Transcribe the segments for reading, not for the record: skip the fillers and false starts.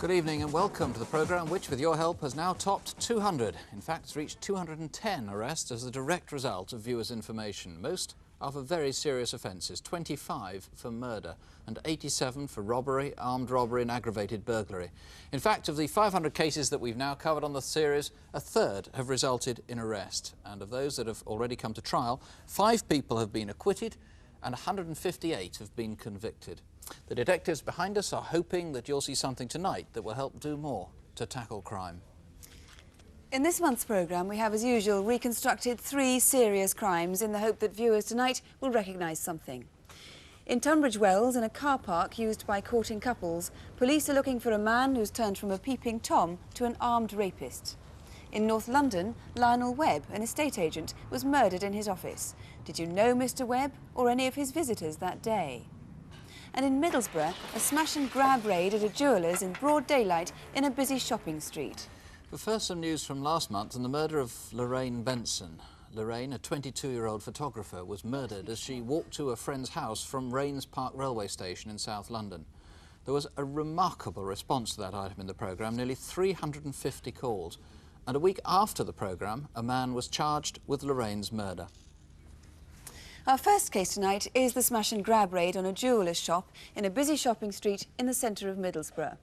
Good evening and welcome to the programme which, with your help, has now topped 200. In fact, it's reached 210 arrests as a direct result of viewers' information. Most are for very serious offences, 25 for murder and 87 for robbery, armed robbery and aggravated burglary. In fact, of the 500 cases that we've now covered on the series, a third have resulted in arrest. And of those that have already come to trial, 5 people have been acquitted and 158 have been convicted. The detectives behind us are hoping that you'll see something tonight that will help do more to tackle crime. In this month's programme, we have, as usual, reconstructed 3 serious crimes in the hope that viewers tonight will recognise something. In Tunbridge Wells, in a car park used by courting couples, police are looking for a man who's turned from a peeping Tom to an armed rapist. In North London, Lionel Webb, an estate agent, was murdered in his office. Did you know Mr. Webb or any of his visitors that day? And in Middlesbrough, a smash-and-grab raid at a jeweller's in broad daylight in a busy shopping street. But first, some news from last month and the murder of Lorraine Benson. Lorraine, a 22-year-old photographer, was murdered as she walked to a friend's house from Rains Park railway station in South London. There was a remarkable response to that item in the programme, nearly 350 calls. And a week after the programme, a man was charged with Lorraine's murder. Our first case tonight is the smash-and-grab raid on a jeweller's shop in a busy shopping street in the centre of Middlesbrough.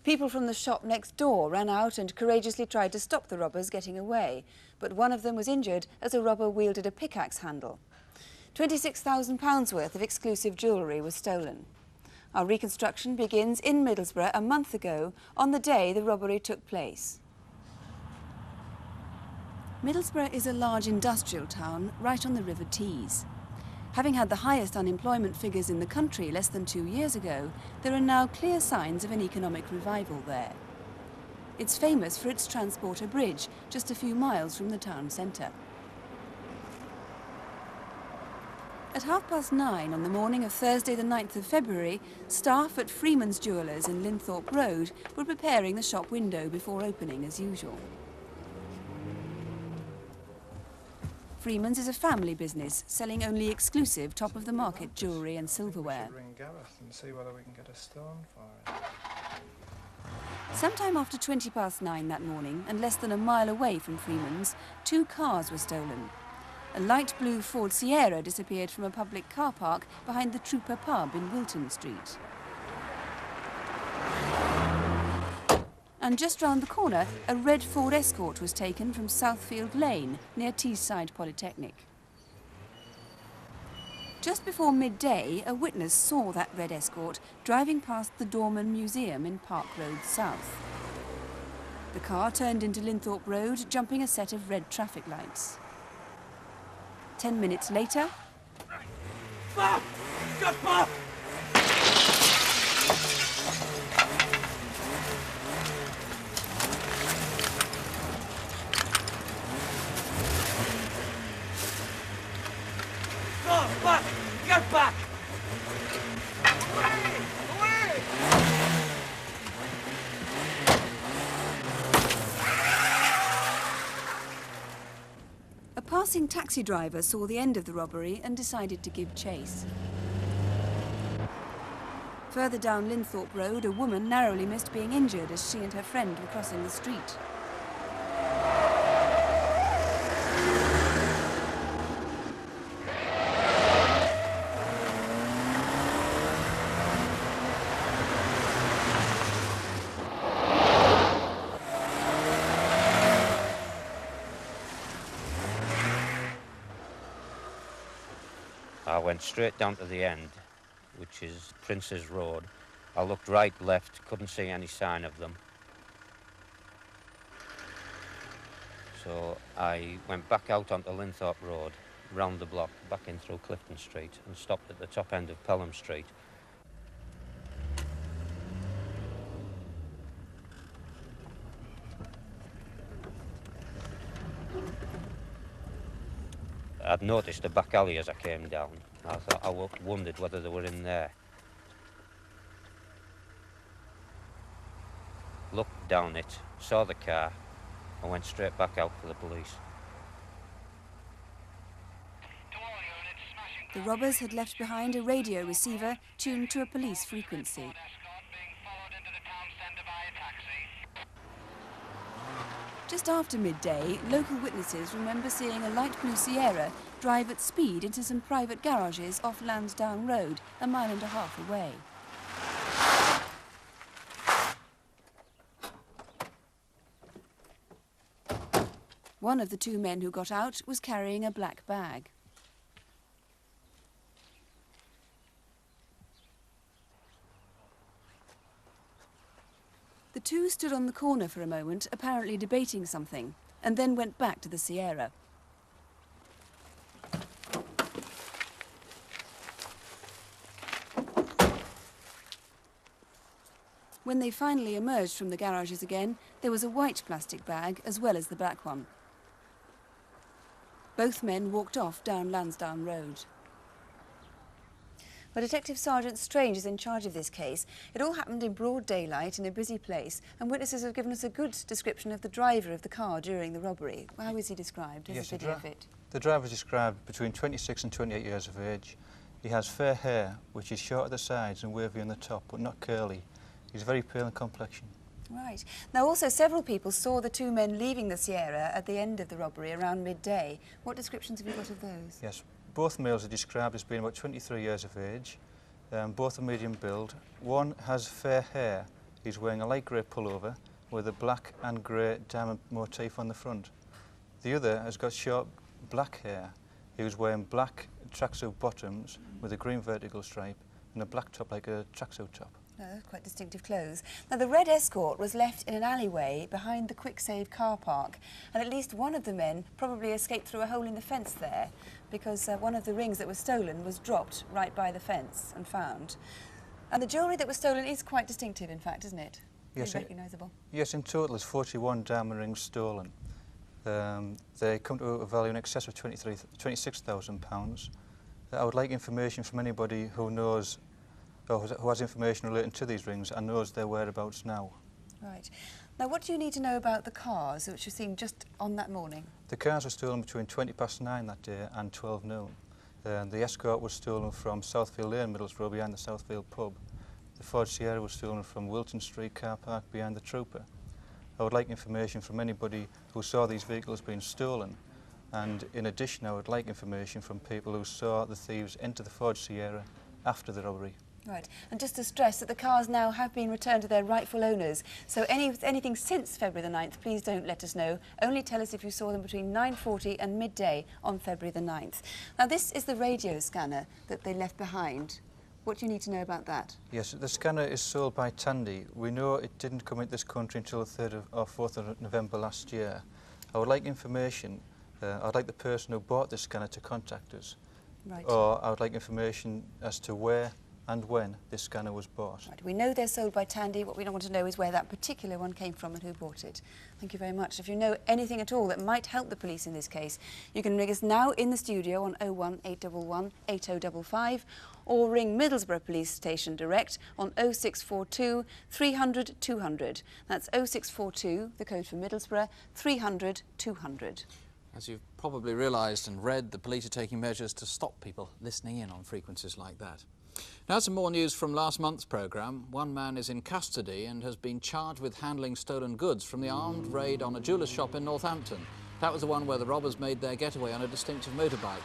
People from the shop next door ran out and courageously tried to stop the robbers getting away, but one of them was injured as a robber wielded a pickaxe handle. £26,000 worth of exclusive jewellery was stolen. Our reconstruction begins in Middlesbrough a month ago, on the day the robbery took place. Middlesbrough is a large industrial town right on the River Tees. Having had the highest unemployment figures in the country less than 2 years ago, there are now clear signs of an economic revival there. It's famous for its transporter bridge, just a few miles from the town centre. At 9:30 on the morning of Thursday the 9th of February, staff at Freeman's Jewellers in Linthorpe Road were preparing the shop window before opening as usual. Freeman's is a family business, selling only exclusive top-of-the-market jewellery and silverware. We should ring Gareth and see whether we can get a stone for it. Sometime after 9:20 that morning, and less than a mile away from Freeman's, 2 cars were stolen. A light blue Ford Sierra disappeared from a public car park behind the Trooper pub in Wilton Street. And just round the corner, a red Ford Escort was taken from Southfield Lane, near Teesside Polytechnic. Just before midday, a witness saw that red Escort driving past the Dorman Museum in Park Road South. The car turned into Linthorpe Road, jumping a set of red traffic lights. 10 minutes later... Bob! Got Bob! Back! Get back! Away! Away! A passing taxi driver saw the end of the robbery and decided to give chase. Further down Linthorpe Road, a woman narrowly missed being injured as she and her friend were crossing the street. I went straight down to the end, which is Prince's Road. I looked right, left, couldn't see any sign of them. So I went back out onto Linthorpe Road, round the block, back in through Clifton Street, and stopped at the top end of Pelham Street. I'd noticed a back alley as I came down. I wondered whether they were in there. Looked down it, saw the car, and went straight back out for the police. The robbers had left behind a radio receiver tuned to a police frequency. Just after midday, local witnesses remember seeing a light blue Sierra drive at speed into some private garages off Lansdowne Road, a mile and a half away. One of the two men who got out was carrying a black bag. The two stood on the corner for a moment, apparently debating something, and then went back to the Sierra. When they finally emerged from the garages again, there was a white plastic bag as well as the black one. Both men walked off down Lansdowne Road. Well, Detective Sergeant Strange is in charge of this case. It all happened in broad daylight in a busy place, and witnesses have given us a good description of the driver of the car during the robbery. How is he described? Here's a video of it. The driver is described between 26 and 28 years of age. He has fair hair, which is short at the sides and wavy on the top, but not curly. He's very pale in complexion. Right. Now, also, several people saw the two men leaving the Sierra at the end of the robbery around midday. What descriptions have you got of those? Yes, both males are described as being about 23 years of age. Both are medium build. One has fair hair. He's wearing a light grey pullover with a black and grey diamond motif on the front. The other has got short black hair. He was wearing black tracksuit bottoms with a green vertical stripe and a black top like a tracksuit top. No, quite distinctive clothes. Now, the red Escort was left in an alleyway behind the Quick Save car park, and at least one of the men probably escaped through a hole in the fence there, because one of the rings that was stolen was dropped right by the fence and found. And the jewellery that was stolen is quite distinctive, in fact, isn't it? Yes, very recognisable. Yes, in total there's 41 diamond rings stolen. They come to a value in excess of £26,000. I would like information from anybody who knows or who has information relating to these rings and knows their whereabouts now. Right. Now, what do you need to know about the cars which were seen just on that morning? The cars were stolen between 9:20 that day and 12 noon. The Escort was stolen from Southfield Lane, Middlesbrough, behind the Southfield pub. The Ford Sierra was stolen from Wilton Street car park behind the Trooper. I would like information from anybody who saw these vehicles being stolen, and in addition I would like information from people who saw the thieves enter the Ford Sierra after the robbery. Right, and just to stress that the cars now have been returned to their rightful owners, so anything since February the 9th, please don't let us know. Only tell us if you saw them between 9:40 and midday on February the 9th. Now, this is the radio scanner that they left behind. What do you need to know about that? Yes, the scanner is sold by Tandy. We know it didn't come into this country until the 3rd or 4th of November last year. I would like information. I'd like the person who bought this scanner to contact us. Right. Or I would like information as to where and when this scanner was bought. Right. We know they're sold by Tandy. What we want to know is where that particular one came from and who bought it. Thank you very much. If you know anything at all that might help the police in this case, you can ring us now in the studio on 01811 8055 or ring Middlesbrough Police Station direct on 0642 300 200. That's 0642, the code for Middlesbrough, 300 200. As you've probably realised and read, the police are taking measures to stop people listening in on frequencies like that. Now, some more news from last month's programme. One man is in custody and has been charged with handling stolen goods from the armed raid on a jeweller's shop in Northampton. That was the one where the robbers made their getaway on a distinctive motorbike.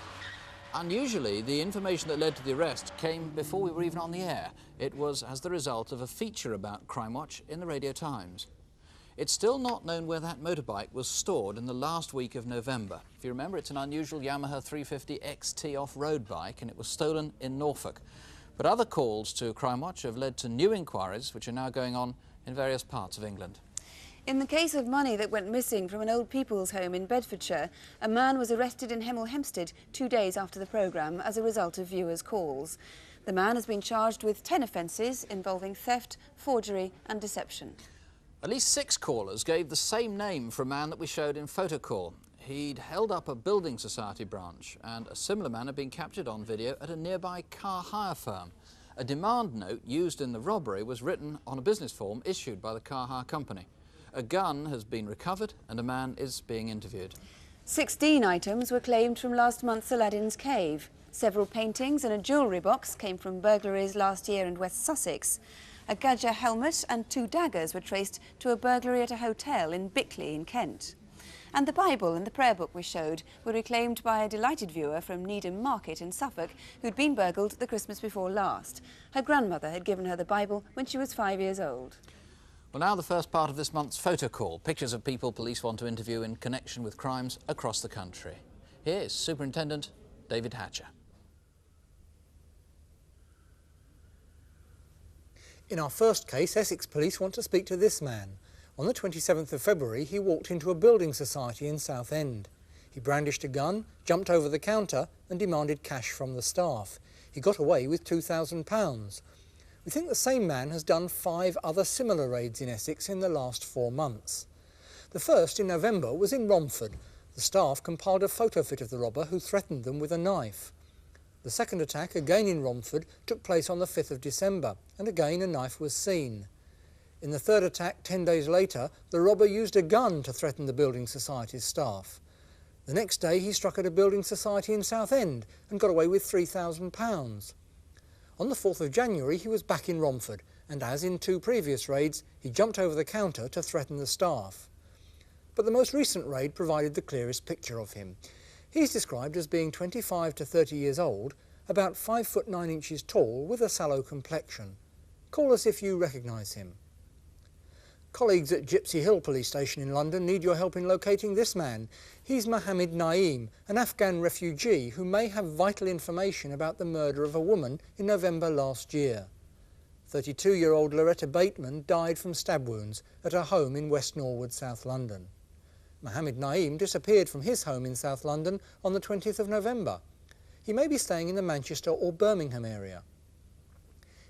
Unusually, the information that led to the arrest came before we were even on the air. It was as the result of a feature about Crimewatch in the Radio Times. It's still not known where that motorbike was stored in the last week of November. If you remember, it's an unusual Yamaha 350 XT off-road bike, and it was stolen in Norfolk. But other calls to Crimewatch have led to new inquiries, which are now going on in various parts of England. In the case of money that went missing from an old people's home in Bedfordshire, a man was arrested in Hemel Hempstead 2 days after the programme as a result of viewers' calls. The man has been charged with 10 offences involving theft, forgery and deception. At least 6 callers gave the same name for a man that we showed in Photocall. He'd held up a building society branch, and a similar man had been captured on video at a nearby car hire firm. A demand note used in the robbery was written on a business form issued by the car hire company. A gun has been recovered and a man is being interviewed. 16 items were claimed from last month's Aladdin's Cave. Several paintings and a jewellery box came from burglaries last year in West Sussex. A Gadger helmet and 2 daggers were traced to a burglary at a hotel in Bickley in Kent. And the Bible and the prayer book we showed were reclaimed by a delighted viewer from Needham Market in Suffolk who'd been burgled the Christmas before last. Her grandmother had given her the Bible when she was 5 years old. Well, now the first part of this month's photo call. Pictures of people police want to interview in connection with crimes across the country. Here is Superintendent David Hatcher. In our first case, Essex Police want to speak to this man. On the 27th of February, he walked into a building society in Southend. He brandished a gun, jumped over the counter and demanded cash from the staff. He got away with £2,000. We think the same man has done 5 other similar raids in Essex in the last 4 months. The first, in November, was in Romford. The staff compiled a photo fit of the robber who threatened them with a knife. The second attack, again in Romford, took place on the 5th of December, and again a knife was seen. In the third attack, 10 days later, the robber used a gun to threaten the building society's staff. The next day, he struck at a building society in Southend and got away with £3,000. On the 4th of January, he was back in Romford, and as in 2 previous raids, he jumped over the counter to threaten the staff. But the most recent raid provided the clearest picture of him. He's described as being 25 to 30 years old, about 5 foot 9 inches tall with a sallow complexion. Call us if you recognise him. Colleagues at Gypsy Hill Police Station in London need your help in locating this man. He's Mohammed Naeem, an Afghan refugee who may have vital information about the murder of a woman in November last year. 32-year-old Loretta Bateman died from stab wounds at her home in West Norwood, South London. Mohammed Naeem disappeared from his home in South London on the 20th of November. He may be staying in the Manchester or Birmingham area.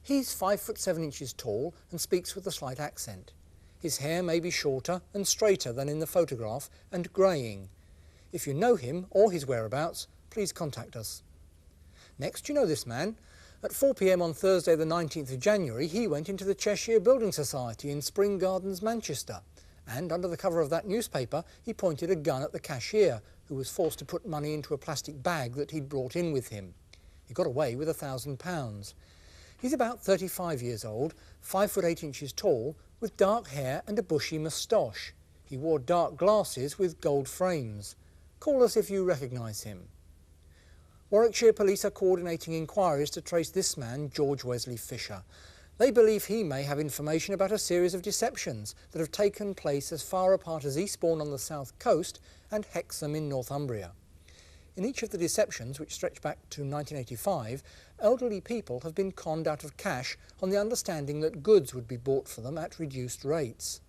He's 5 foot 7 inches tall and speaks with a slight accent. His hair may be shorter and straighter than in the photograph and greying. If you know him or his whereabouts, please contact us. Next, you know this man. At 4 p.m. on Thursday the 19th of January, he went into the Cheshire Building Society in Spring Gardens, Manchester. And under the cover of that newspaper, he pointed a gun at the cashier, who was forced to put money into a plastic bag that he'd brought in with him. He got away with £1,000. He's about 35 years old, 5 foot 8 inches tall, with dark hair and a bushy moustache. He wore dark glasses with gold frames. Call us if you recognise him. Warwickshire Police are coordinating inquiries to trace this man, George Wesley Fisher. They believe he may have information about a series of deceptions that have taken place as far apart as Eastbourne on the south coast and Hexham in Northumbria. In each of the deceptions, which stretch back to 1985, elderly people have been conned out of cash on the understanding that goods would be bought for them at reduced rates.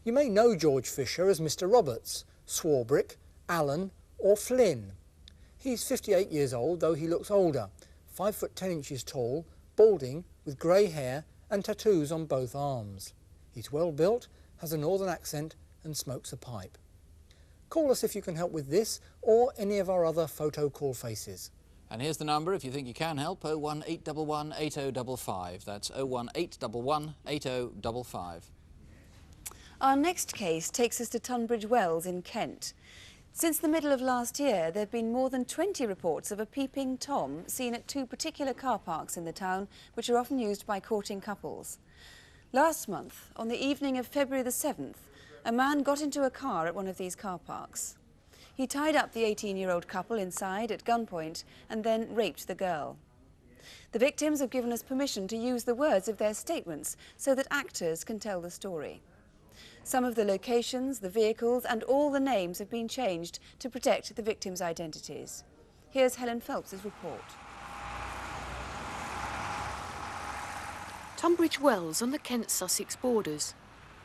You may know George Fisher as Mr. Roberts, Swarbrick, Allen or Flynn. He's 58 years old, though he looks older, 5 foot 10 inches tall, balding, with grey hair and tattoos on both arms. He's well built, has a northern accent and smokes a pipe. Call us if you can help with this or any of our other photo call faces. And here's the number if you think you can help, 01811 8055. That's 01811 8055. Our next case takes us to Tunbridge Wells in Kent. Since the middle of last year, there have been more than 20 reports of a peeping Tom seen at 2 particular car parks in the town, which are often used by courting couples. Last month, on the evening of February the 7th, a man got into a car at one of these car parks. He tied up the 18-year-old couple inside at gunpoint and then raped the girl. The victims have given us permission to use the words of their statements so that actors can tell the story. Some of the locations, the vehicles and all the names have been changed to protect the victims' identities. Here's Helen Phelps' report. Tunbridge Wells on the Kent-Sussex borders.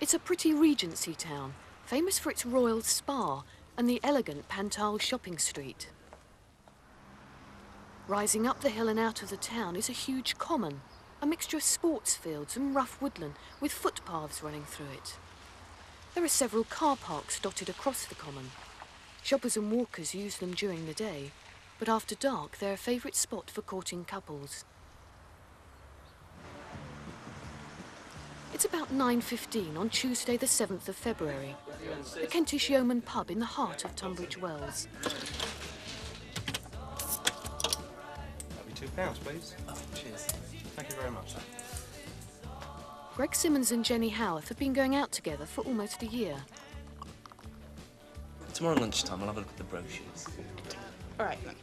It's a pretty Regency town, famous for its royal spa and the elegant Pantal shopping street. Rising up the hill and out of the town is a huge common, a mixture of sports fields and rough woodland with footpaths running through it. There are several car parks dotted across the common. Shoppers and walkers use them during the day, but after dark they're a favourite spot for courting couples. It's about 9:15 on Tuesday the 7th of February. The Kentish Yeoman pub in the heart of Tunbridge Wells. That'll be £2, please. Oh, cheers. Thank you very much. Greg Simmons and Jenny Howarth have been going out together for almost a year. tomorrow lunchtime I'll have a look at the brochures. All right, then.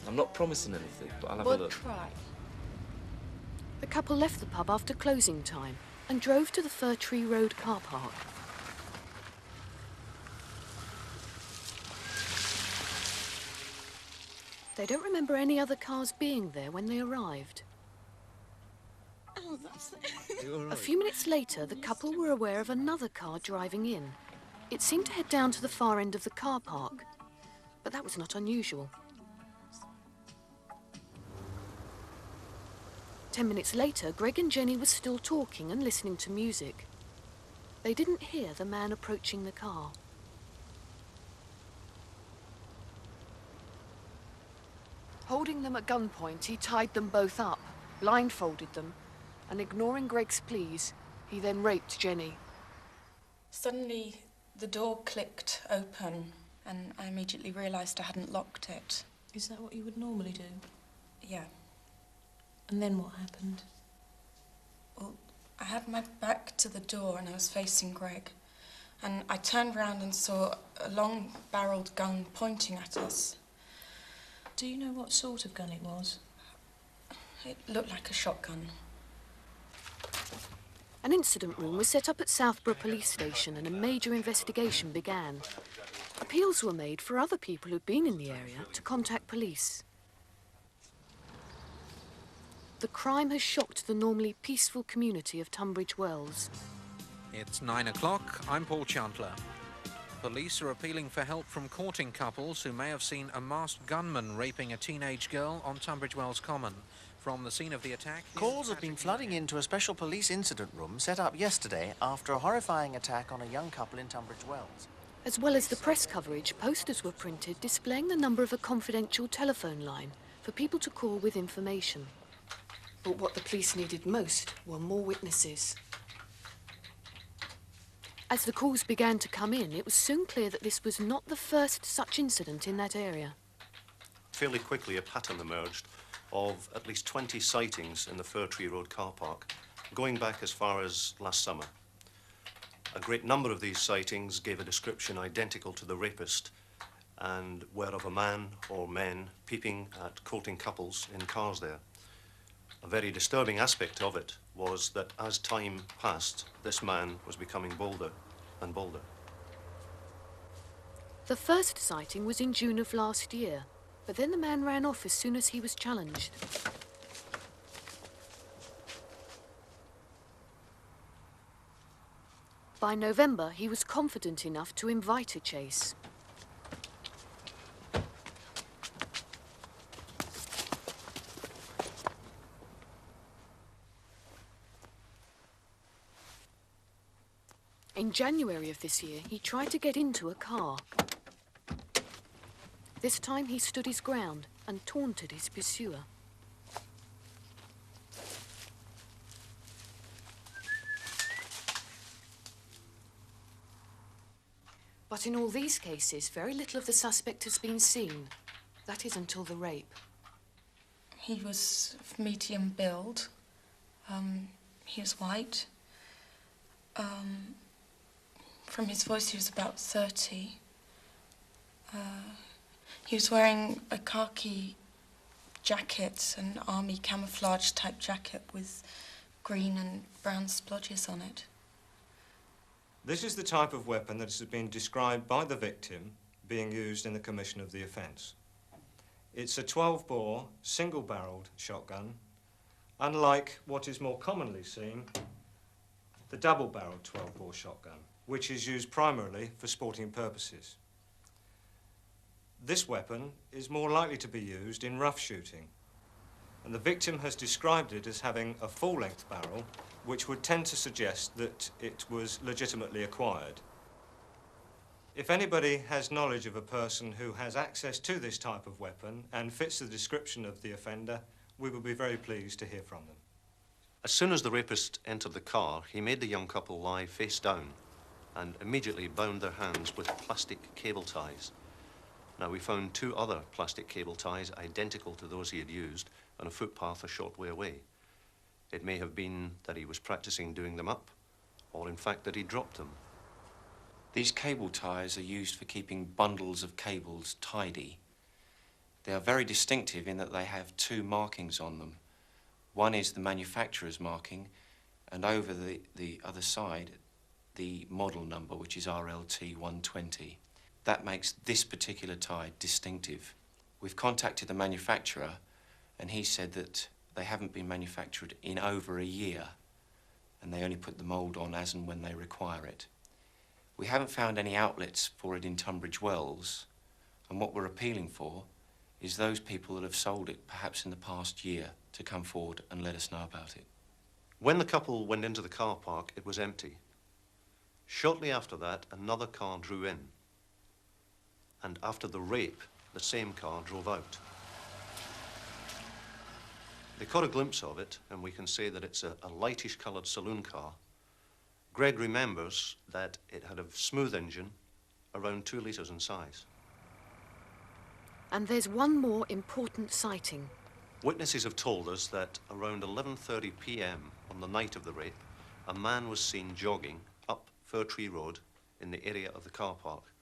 I'm not promising anything, but I'll have a We'll look. try. The couple left the pub after closing time and drove to the Fir Tree Road car park. They don't remember any other cars being there when they arrived. Oh, that's A few minutes later, the couple were aware of another car driving in. It seemed to head down to the far end of the car park, but that was not unusual. 10 minutes later, Greg and Jenny were still talking and listening to music. They didn't hear the man approaching the car. Holding them at gunpoint, he tied them both up, blindfolded them, and ignoring Greg's pleas, he then raped Jenny. Suddenly, the door clicked open, and I immediately realised I hadn't locked it. Is that what you would normally do? Yeah. And then what happened? Well, I had my back to the door and I was facing Greg. And I turned round and saw a long-barrelled gun pointing at us. Do you know what sort of gun it was? It looked like a shotgun. An incident room was set up at Southborough Police Station and a major investigation began. Appeals were made for other people who'd been in the area to contact police. The crime has shocked the normally peaceful community of Tunbridge Wells. It's 9 o'clock. I'm Paul Chandler. Police are appealing for help from courting couples who may have seen a masked gunman raping a teenage girl on Tunbridge Wells Common. From the scene of the attack... Calls have been flooding into a special police incident room set up yesterday after a horrifying attack on a young couple in Tunbridge Wells. As well as the press coverage, posters were printed displaying the number of a confidential telephone line for people to call with information. But what the police needed most were more witnesses. As the calls began to come in, it was soon clear that this was not the first such incident in that area. Fairly quickly, a pattern emerged of at least 20 sightings in the Fir Tree Road car park, going back as far as last summer. A great number of these sightings gave a description identical to the rapist and were of a man or men peeping at courting couples in cars there. A very disturbing aspect of it was that as time passed, this man was becoming bolder and bolder. The first sighting was in June of last year, but then the man ran off as soon as he was challenged. By November, he was confident enough to invite a chase. In January of this year, he tried to get into a car. This time he stood his ground and taunted his pursuer. But in all these cases, very little of the suspect has been seen. That is until the rape. He was of medium build. He was white. From his voice, he was about 30. He was wearing a khaki jacket, an army camouflage type jacket with green and brown splodges on it. This is the type of weapon that has been described by the victim being used in the commission of the offence. It's a 12-bore, single-barrelled shotgun, unlike what is more commonly seen, the double-barrelled 12-bore shotgun, which is used primarily for sporting purposes. This weapon is more likely to be used in rough shooting, and the victim has described it as having a full-length barrel, which would tend to suggest that it was legitimately acquired. If anybody has knowledge of a person who has access to this type of weapon and fits the description of the offender, we will be very pleased to hear from them. As soon as the rapist entered the car, he made the young couple lie face down and immediately bound their hands with plastic cable ties. Now, we found 2 other plastic cable ties identical to those he had used on a footpath a short way away. It may have been that he was practicing doing them up, or in fact that he dropped them. These cable ties are used for keeping bundles of cables tidy. They are very distinctive in that they have two markings on them. One is the manufacturer's marking, and over the other side, the model number, which is RLT 120. That makes this particular tie distinctive. We've contacted the manufacturer, and he said that they haven't been manufactured in over a year, and they only put the mould on as and when they require it. We haven't found any outlets for it in Tunbridge Wells, and what we're appealing for is those people that have sold it, perhaps in the past year, to come forward and let us know about it. When the couple went into the car park, it was empty. Shortly after that, another car drew in. And after the rape, the same car drove out. They caught a glimpse of it, and we can say that it's a lightish-coloured saloon car. Greg remembers that it had a smooth engine, around 2 litres in size. And there's one more important sighting. Witnesses have told us that around 11:30 p.m. on the night of the rape, a man was seen jogging up Fir Tree Road in the area of the car park.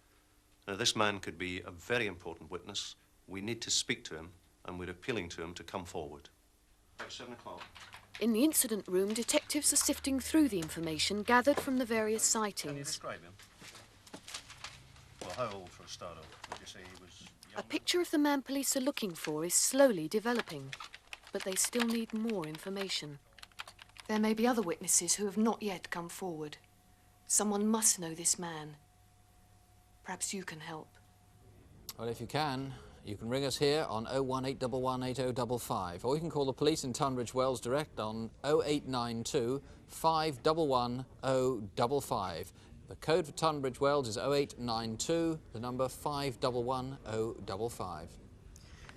Now, this man could be a very important witness. We need to speak to him, and we're appealing to him to come forward. About 7 o'clock. In the incident room, detectives are sifting through the information gathered from the various sightings. Can you describe him? Well, how old for a start off? Would you say he was young? A picture of the man police are looking for is slowly developing, but they still need more information. There may be other witnesses who have not yet come forward. Someone must know this man. Perhaps you can help. Well, if you can ring us here on 018118055, or you can call the police in Tunbridge Wells direct on 0892 511 055. The code for Tunbridge Wells is 0892, the number 511 055.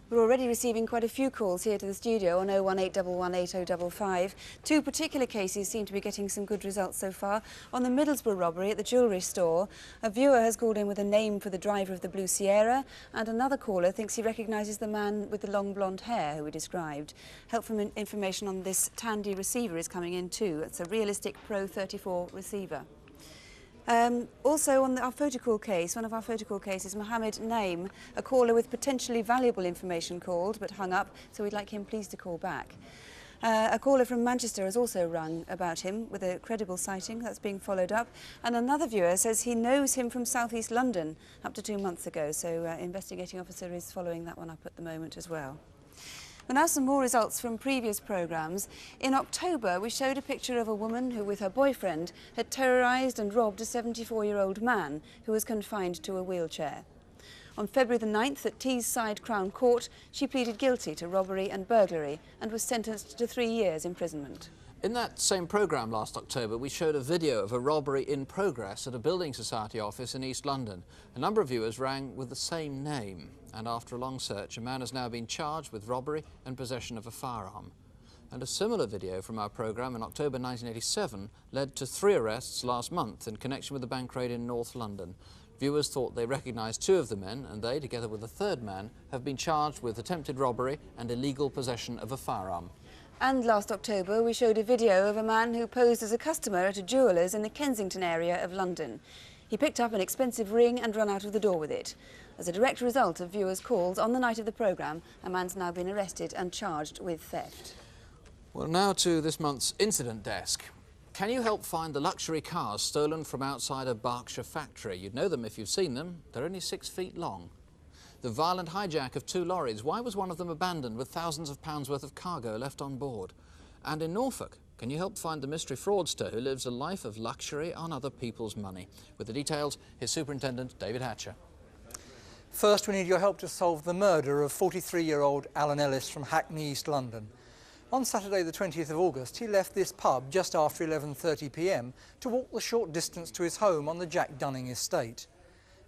We're already receiving quite a few calls here to the studio on 018118055. Two particular cases seem to be getting some good results so far. On the Middlesbrough robbery at the jewellery store, a viewer has called in with a name for the driver of the Blue Sierra, and another caller thinks he recognises the man with the long blonde hair who we described. Helpful information on this Tandy receiver is coming in too. It's a realistic Pro 34 receiver. Also on our photocall case, one of our photocall cases, Mohammed Naim, a caller with potentially valuable information called but hung up, so we'd like him please to call back. A caller from Manchester has also rung about him with a credible sighting that's being followed up, and another viewer says he knows him from South East London up to 2 months ago, so investigating officer is following that one up at the moment as well. Well, now some more results from previous programmes. In October, we showed a picture of a woman who, with her boyfriend, had terrorised and robbed a 74-year-old man who was confined to a wheelchair. On February the 9th at Teesside Crown Court, she pleaded guilty to robbery and burglary and was sentenced to 3 years imprisonment. In that same programme last October, we showed a video of a robbery in progress at a building society office in East London. A number of viewers rang with the same name, and after a long search, a man has now been charged with robbery and possession of a firearm. And a similar video from our programme in October 1987 led to 3 arrests last month in connection with the bank raid in North London. Viewers thought they recognised 2 of the men, and they, together with a 3rd man, have been charged with attempted robbery and illegal possession of a firearm. And last October, we showed a video of a man who posed as a customer at a jeweller's in the Kensington area of London. He picked up an expensive ring and ran out of the door with it. As a direct result of viewers' calls on the night of the programme, a man's now been arrested and charged with theft. Well, now to this month's incident desk. Can you help find the luxury cars stolen from outside a Berkshire factory? You'd know them if you've seen them. They're only 6 feet long. The violent hijack of 2 lorries. Why was one of them abandoned with thousands of pounds worth of cargo left on board? And in Norfolk, can you help find the mystery fraudster who lives a life of luxury on other people's money? With the details, here's Superintendent David Hatcher. First, we need your help to solve the murder of 43-year-old Alan Ellis from Hackney, East London. On Saturday the 20th of August, he left this pub just after 11:30 p.m. to walk the short distance to his home on the Jack Dunning estate.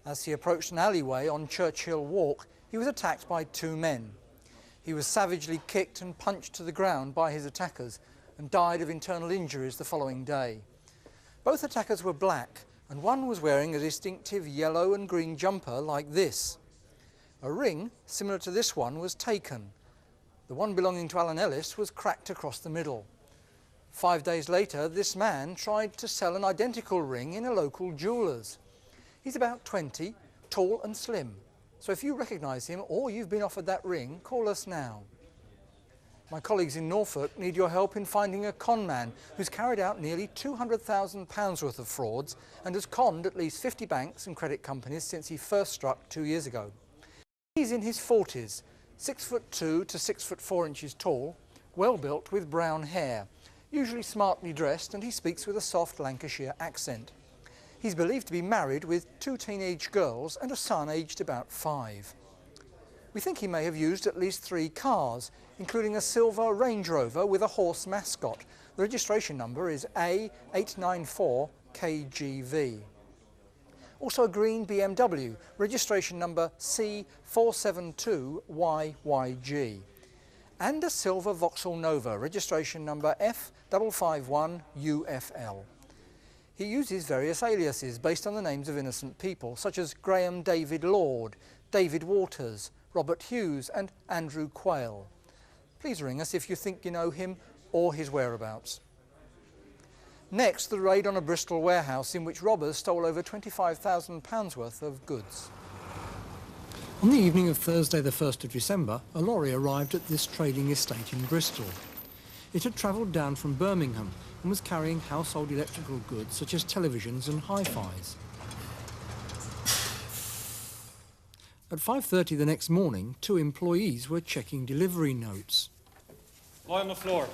As he approached an alleyway on Churchill Walk, he was attacked by 2 men. He was savagely kicked and punched to the ground by his attackers and died of internal injuries the following day. Both attackers were black, and one was wearing a distinctive yellow and green jumper like this. A ring similar to this one was taken. The one belonging to Alan Ellis was cracked across the middle. 5 days later, this man tried to sell an identical ring in a local jeweller's. He's about 20, tall and slim. So if you recognise him or you've been offered that ring, call us now. My colleagues in Norfolk need your help in finding a con man who's carried out nearly £200,000 worth of frauds and has conned at least 50 banks and credit companies since he first struck 2 years ago. He's in his 40s, 6'2" to 6'4" tall, well built with brown hair, usually smartly dressed, and he speaks with a soft Lancashire accent. He's believed to be married with 2 teenage girls and a son aged about 5. We think he may have used at least 3 cars, including a silver Range Rover with a horse mascot. The registration number is A894KGV. Also a green BMW, registration number C472YYG. And a silver Vauxhall Nova, registration number F551UFL. He uses various aliases based on the names of innocent people, such as Graham David Lord, David Waters, Robert Hughes and Andrew Quayle. Please ring us if you think you know him or his whereabouts. Next, the raid on a Bristol warehouse in which robbers stole over £25,000 worth of goods. On the evening of Thursday the 1st of December, a lorry arrived at this trading estate in Bristol. It had travelled down from Birmingham and was carrying household electrical goods such as televisions and hi-fis. At 5:30 the next morning, 2 employees were checking delivery notes. Lie on the floor.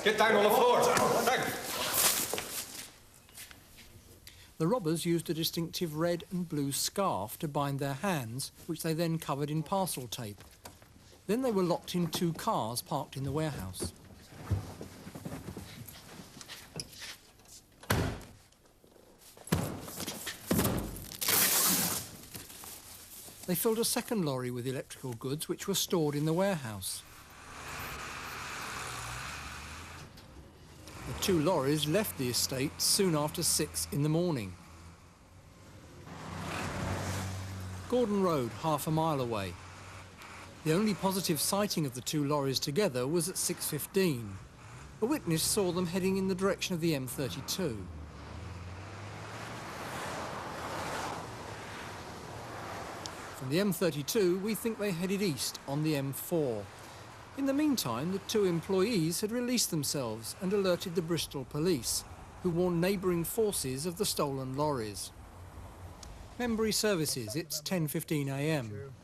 Get down on the floor. Down. The robbers used a distinctive red and blue scarf to bind their hands, which they then covered in parcel tape. Then they were locked in 2 cars parked in the warehouse. They filled a second lorry with electrical goods which were stored in the warehouse. The 2 lorries left the estate soon after 6 in the morning. Gordon Road, half a mile away. The only positive sighting of the 2 lorries together was at 6:15. A witness saw them heading in the direction of the M32. From the M32, we think they headed east on the M4. In the meantime, the 2 employees had released themselves and alerted the Bristol police, who warned neighbouring forces of the stolen lorries. Membry Services, it's 10:15 a.m.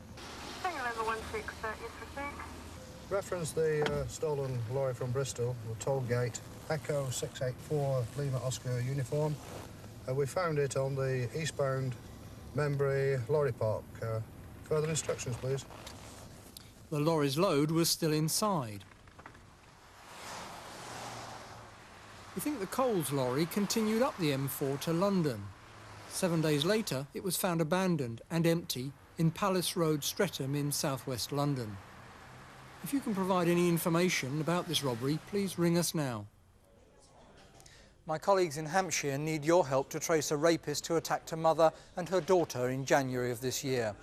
Reference the stolen lorry from Bristol, the toll gate, Echo 684 Lima Oscar uniform. We found it on the eastbound Membry lorry park. Further instructions, please. The lorry's load was still inside. We think the Coles lorry continued up the M4 to London. 7 days later, it was found abandoned and empty in Palace Road, Streatham in southwest London. If you can provide any information about this robbery, please ring us now. My colleagues in Hampshire need your help to trace a rapist who attacked a mother and her daughter in January of this year.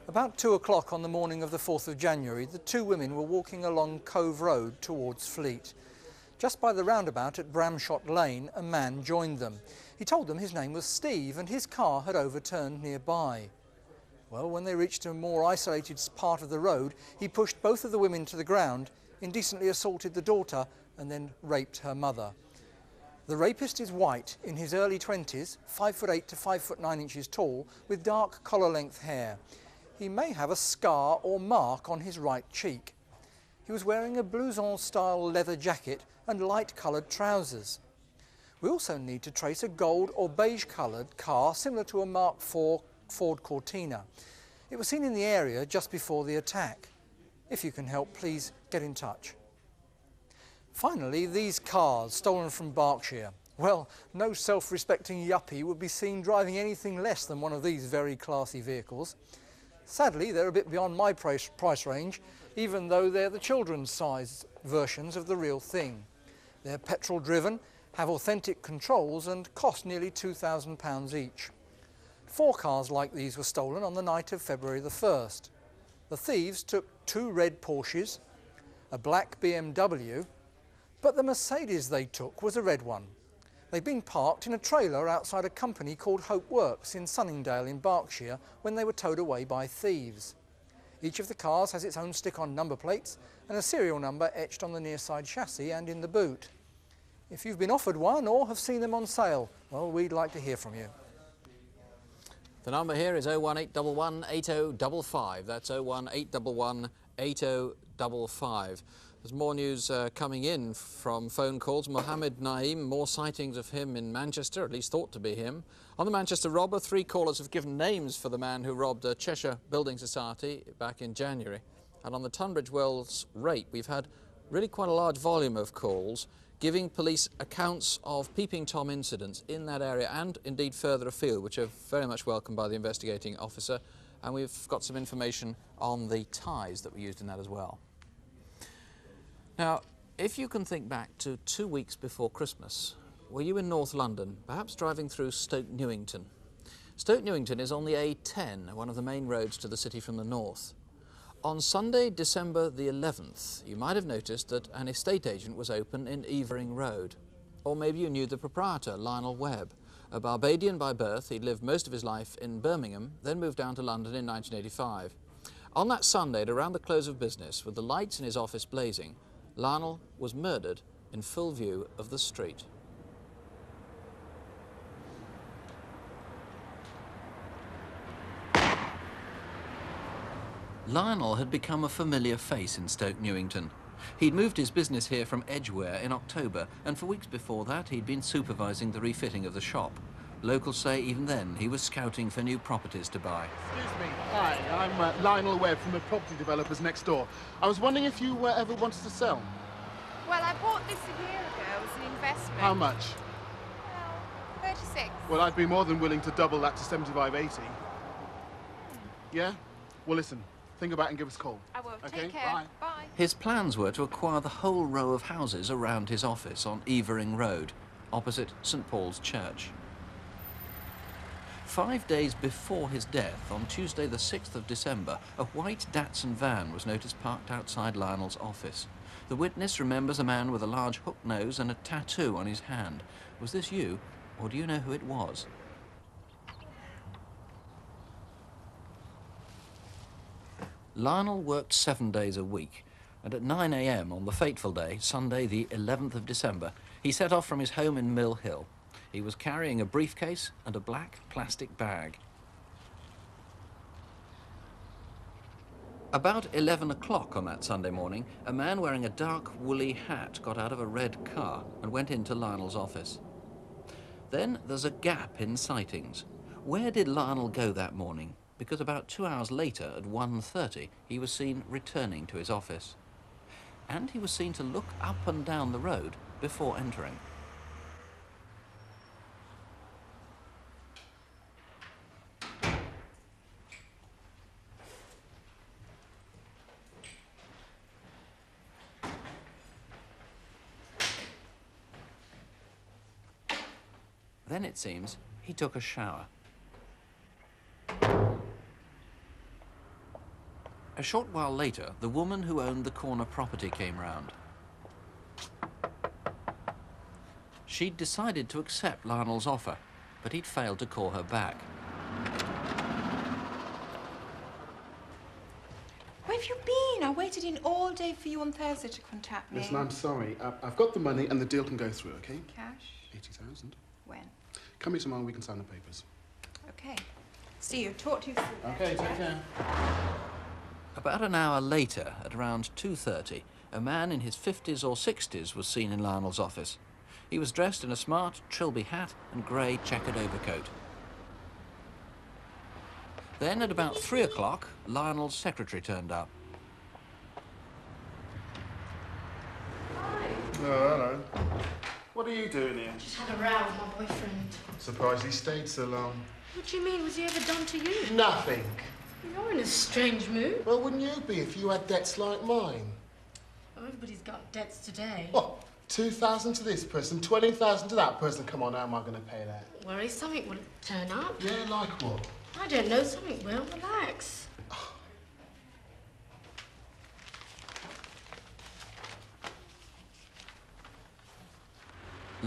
About 2 o'clock on the morning of the 4th of January, the 2 women were walking along Cove Road towards Fleet. Just by the roundabout at Bramshot Lane, a man joined them. He told them his name was Steve and his car had overturned nearby. Well, when they reached a more isolated part of the road, he pushed both of the women to the ground, indecently assaulted the daughter and then raped her mother. The rapist is white, in his early 20s, 5'8" to 5'9" tall, with dark collar-length hair. He may have a scar or mark on his right cheek. He was wearing a blouson-style leather jacket and light-coloured trousers. We also need to trace a gold or beige-coloured car similar to a Mark IV Ford Cortina. It was seen in the area just before the attack. If you can help, please get in touch. Finally, these cars stolen from Berkshire. Well, no self-respecting yuppie would be seen driving anything less than one of these very classy vehicles. Sadly, they're a bit beyond my price range, even though they're the children's size versions of the real thing. They're petrol-driven, have authentic controls and cost nearly £2,000 each. 4 cars like these were stolen on the night of February the 1st. The thieves took 2 red Porsches, a black BMW, but the Mercedes they took was a red one. They'd been parked in a trailer outside a company called Hope Works in Sunningdale in Berkshire when they were towed away by thieves. Each of the cars has its own stick-on number plates and a serial number etched on the near side chassis and in the boot. If you've been offered one or have seen them on sale, well, we'd like to hear from you. The number here is 01811 8055. That's 01811 8055. There's more news coming in from phone calls. Mohammed Naeem, more sightings of him in Manchester, at least thought to be him. On the Manchester robber, 3 callers have given names for the man who robbed a Cheshire Building Society back in January. And on the Tunbridge Wells rape, we've had really quite a large volume of calls giving police accounts of Peeping Tom incidents in that area and indeed further afield, which are very much welcomed by the investigating officer. And we've got some information on the ties that were used in that as well. Now, if you can think back to 2 weeks before Christmas, were you in North London, perhaps driving through Stoke Newington? Stoke Newington is on the A10, one of the main roads to the city from the north. On Sunday, December the 11th, you might have noticed that an estate agent was open in Evering Road. Or maybe you knew the proprietor, Lionel Webb. A Barbadian by birth, he'd lived most of his life in Birmingham, then moved down to London in 1985. On that Sunday, at around the close of business, with the lights in his office blazing, Lionel was murdered in full view of the street. Lionel had become a familiar face in Stoke Newington. He'd moved his business here from Edgware in October, and for weeks before that he'd been supervising the refitting of the shop. Locals say even then he was scouting for new properties to buy. Excuse me. Hi, I'm Lionel Webb from the property developers next door. I was wondering if you ever wanted to sell. Well, I bought this a year ago as an investment. How much? Well, 36. Well, I'd be more than willing to double that to 75.80. Yeah? Well, listen. Think about it and give us a call. I will. Okay? Take care. Bye. Bye. His plans were to acquire the whole row of houses around his office on Evering Road, opposite St Paul's Church. 5 days before his death, on Tuesday the 6th of December, a white Datsun van was noticed parked outside Lionel's office. The witness remembers a man with a large hook nose and a tattoo on his hand. Was this you, or do you know who it was? Lionel worked 7 days a week, and at 9 a.m. on the fateful day, Sunday the 11th of December, he set off from his home in Mill Hill. He was carrying a briefcase and a black plastic bag. About 11 o'clock on that Sunday morning, a man wearing a dark woolly hat got out of a red car and went into Lionel's office. Then there's a gap in sightings. Where did Lionel go that morning? Because about 2 hours later, at 1:30, he was seen returning to his office. And he was seen to look up and down the road before entering. Then, it seems, he took a shower. A short while later, the woman who owned the corner property came round. She'd decided to accept Lionel's offer, but he'd failed to call her back. Where have you been? I waited in all day for you on Thursday to contact me. Listen, I'm sorry. I've got the money and the deal can go through, okay? Cash? 80,000. When? Come here tomorrow, we can sign the papers. Okay. See you. Talk to you soon. Okay, take care. About an hour later, at around 2:30, a man in his 50s or 60s was seen in Lionel's office. He was dressed in a smart Trilby hat and grey checkered overcoat. Then, at about 3 o'clock, Lionel's secretary turned up. Oh, hello. What are you doing here? Just had a row with my boyfriend. Surprised he stayed so long. What do you mean? Was he ever done to you? Nothing. You're in a strange mood. Well, wouldn't you be if you had debts like mine? Oh, everybody's got debts today. What? 2,000 to this person, 20,000 to that person. Come on, how am I going to pay that? Worry, something will turn up. Yeah, like what? I don't know, something will. Relax.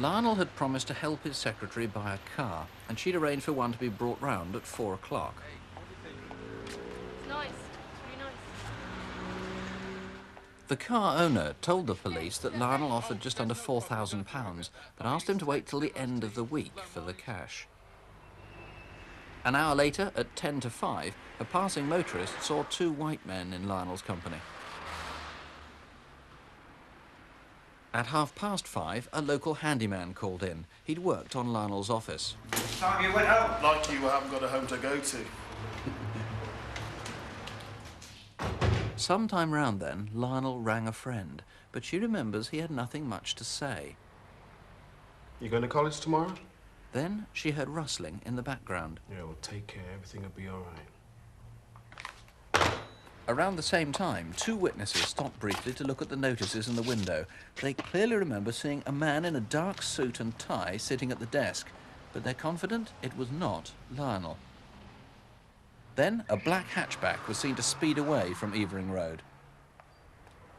Lionel had promised to help his secretary buy a car, and she'd arranged for one to be brought round at 4 o'clock. It's nice. It's really nice. The car owner told the police that Lionel offered just under £4,000, but asked him to wait till the end of the week for the cash. An hour later, at 10 to 5, a passing motorist saw 2 white men in Lionel's company. At 5:30, a local handyman called in. He'd worked on Lionel's office. It's time you went home. Like you haven't got a home to go to. Sometime round then, Lionel rang a friend, but she remembers he had nothing much to say. You going to college tomorrow? Then she heard rustling in the background. Yeah, well, take care. Everything will be all right. Around the same time, 2 witnesses stopped briefly to look at the notices in the window. They clearly remember seeing a man in a dark suit and tie sitting at the desk, but they're confident it was not Lionel. Then a black hatchback was seen to speed away from Evering Road.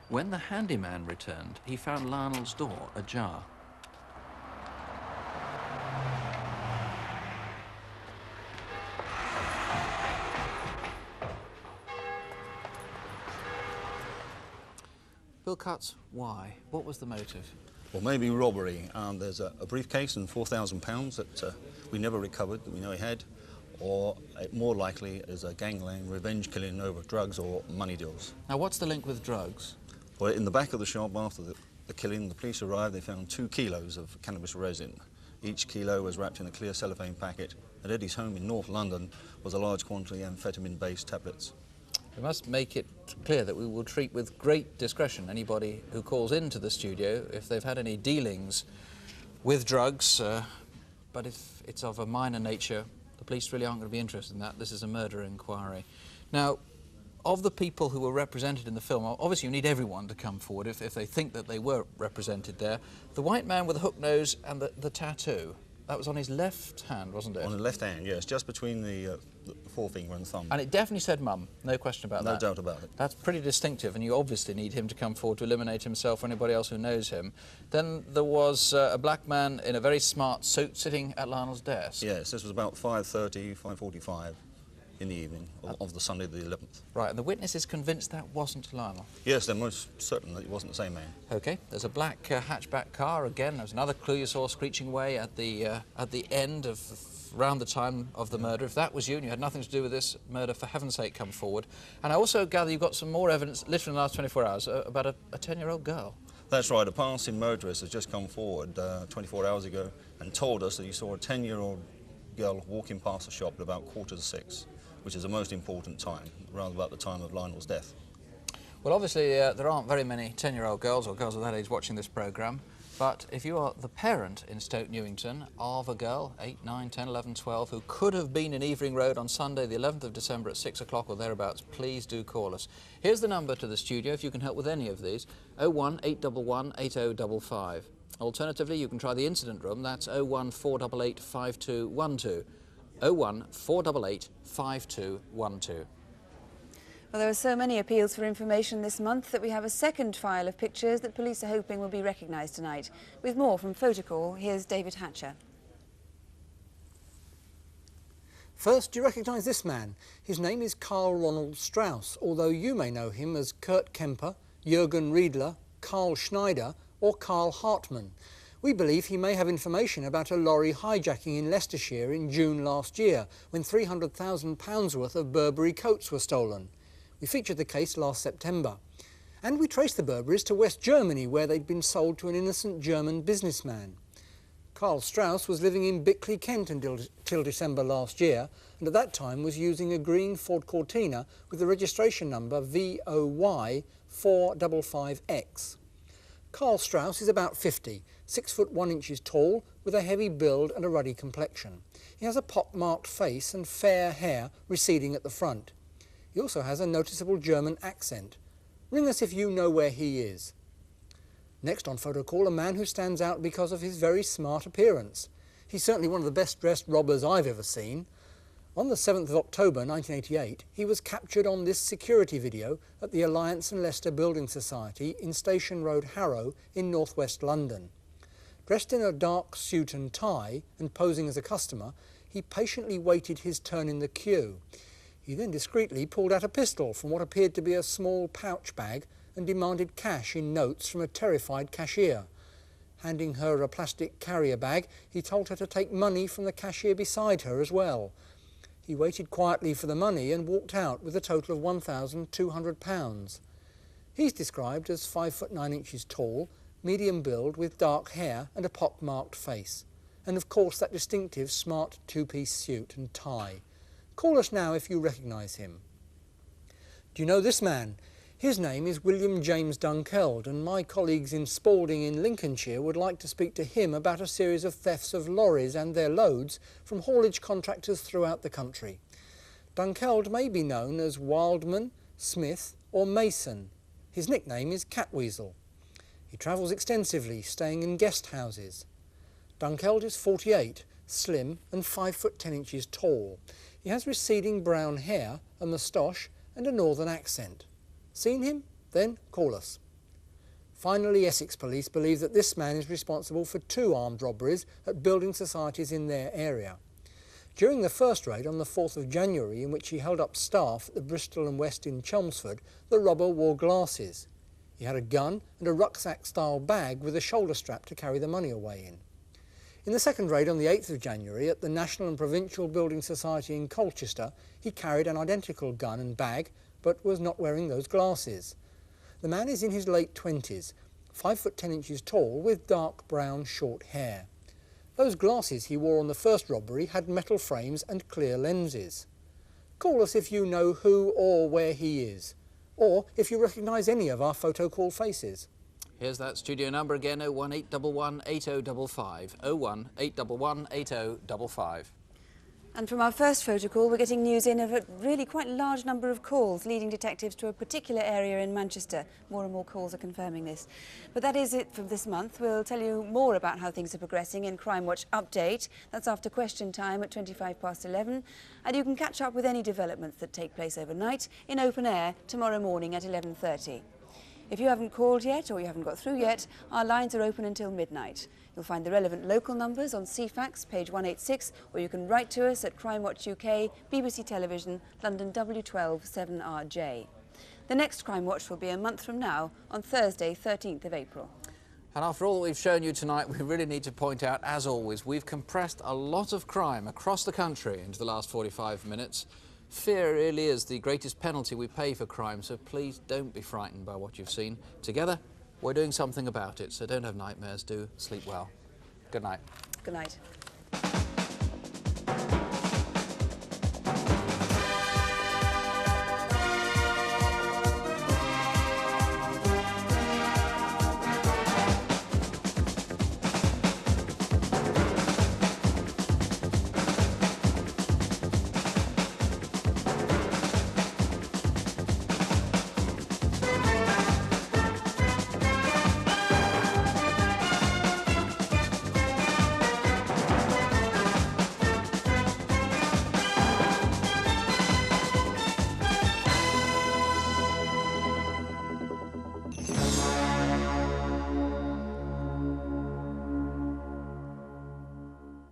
When the handyman returned, he found Lionel's door ajar. Bill Cutts, why? What was the motive? Well, maybe robbery. There's a briefcase and £4,000 that we never recovered, that we know he had, or more likely is a gangland revenge killing over drugs or money deals. Now, what's the link with drugs? Well, in the back of the shop after the killing, the police arrived, they found 2 kilos of cannabis resin. Each kilo was wrapped in a clear cellophane packet. At Eddie's home in North London was a large quantity of amphetamine-based tablets. We must make it clear that we will treat with great discretion anybody who calls into the studio if they've had any dealings with drugs, but if it's of a minor nature, the police really aren't going to be interested in that. This is a murder inquiry. Now, of the people who were represented in the film, obviously you need everyone to come forward if they think that they were represented there. The white man with the hook nose and the tattoo, that was on his left hand, wasn't it? On the left hand, yes, just between the forefinger and thumb. And it definitely said mum, no question about that. No doubt about it. That's pretty distinctive, and you obviously need him to come forward to eliminate himself or anybody else who knows him. Then there was a black man in a very smart suit sitting at Lionel's desk. Yes, this was about 5:30, 5:45 in the evening of the Sunday the 11th. Right, and the witness is convinced that wasn't Lionel? Yes, they're most certain that it wasn't the same man. OK, there's a black hatchback car. Again, there's another clue you saw screeching away at the end of around the time of the murder. If that was you and you had nothing to do with this murder, for heaven's sake, come forward. And I also gather you've got some more evidence, literally in the last 24 hours, about a 10-year-old girl. That's right, a passing motorist has just come forward 24 hours ago and told us that he saw a 10-year-old girl walking past the shop at about 5:45, which is the most important time, around about the time of Lionel's death. Well, obviously, there aren't very many 10-year-old girls or girls of that age watching this programme, but if you are the parent in Stoke Newington of a girl, 8, 9, 10, 11, 12, who could have been in Evering Road on Sunday, the 11th of December at 6 o'clock or thereabouts, please do call us. Here's the number to the studio if you can help with any of these, 01 811 8055. Alternatively, you can try the incident room, that's 01 488 5212. 01 488 5212. Well, there are so many appeals for information this month that we have a second file of pictures that police are hoping will be recognised tonight. With more from Photocall, here's David Hatcher. First, do you recognise this man? His name is Karl Ronald Strauss, although you may know him as Kurt Kemper, Jürgen Riedler, Karl Schneider or Karl Hartmann. We believe he may have information about a lorry hijacking in Leicestershire in June last year, when £300,000 worth of Burberry coats were stolen. We featured the case last September. And we traced the Burberrys to West Germany, where they'd been sold to an innocent German businessman. Karl Strauss was living in Bickley, Kent until December last year, and at that time was using a green Ford Cortina with the registration number VOY 455X. Karl Strauss is about 50, 6 foot 1 inches tall, with a heavy build and a ruddy complexion. He has a pock-marked face and fair hair receding at the front. He also has a noticeable German accent. Ring us if you know where he is. Next on Photocall, a man who stands out because of his very smart appearance. He's certainly one of the best dressed robbers I've ever seen. On the 7th of October 1988, he was captured on this security video at the Alliance and Leicester Building Society in Station Road, Harrow in northwest London. Dressed in a dark suit and tie and posing as a customer, he patiently waited his turn in the queue. He then discreetly pulled out a pistol from what appeared to be a small pouch bag and demanded cash in notes from a terrified cashier. Handing her a plastic carrier bag, he told her to take money from the cashier beside her as well. He waited quietly for the money and walked out with a total of £1,200. He's described as 5 foot 9 inches tall, medium build with dark hair and a pock-marked face. And of course that distinctive smart two-piece suit and tie. Call us now if you recognise him. Do you know this man? His name is William James Dunkeld, and my colleagues in Spalding in Lincolnshire would like to speak to him about a series of thefts of lorries and their loads from haulage contractors throughout the country. Dunkeld may be known as Wildman, Smith or Mason. His nickname is Catweasel. He travels extensively, staying in guest houses. Dunkeld is 48, slim and 5 foot 10 inches tall. He has receding brown hair, a moustache and a northern accent. Seen him? Then call us. Finally, Essex Police believe that this man is responsible for 2 armed robberies at building societies in their area. During the first raid on the 4th of January, in which he held up staff at the Bristol and West in Chelmsford, the robber wore glasses. He had a gun and a rucksack-style bag with a shoulder strap to carry the money away in. In the second raid on the 8th of January at the National and Provincial Building Society in Colchester, he carried an identical gun and bag, but was not wearing those glasses. The man is in his late 20s, 5 foot 10 inches tall, with dark brown short hair. Those glasses he wore on the first robbery had metal frames and clear lenses. Call us if you know who or where he is, or if you recognise any of our photo call faces. Here's that studio number again, 01811 8055, 01811 8055. And from our first photo call, we're getting news in of a really quite large number of calls leading detectives to a particular area in Manchester. More and more calls are confirming this. But that is it for this month. We'll tell you more about how things are progressing in Crimewatch Update. That's after question time at 11:25. And you can catch up with any developments that take place overnight in open air tomorrow morning at 11:30. If you haven't called yet or you haven't got through yet, our lines are open until midnight. You'll find the relevant local numbers on CFAX, page 186, or you can write to us at Crimewatch UK, BBC Television, London W12 7RJ. The next Crimewatch will be a month from now, on Thursday, 13th of April. And after all that we've shown you tonight, we really need to point out, as always, we've compressed a lot of crime across the country into the last 45 minutes. Fear really is the greatest penalty we pay for crime, so please don't be frightened by what you've seen. Together, we're doing something about it, so don't have nightmares, do sleep well. Good night. Good night.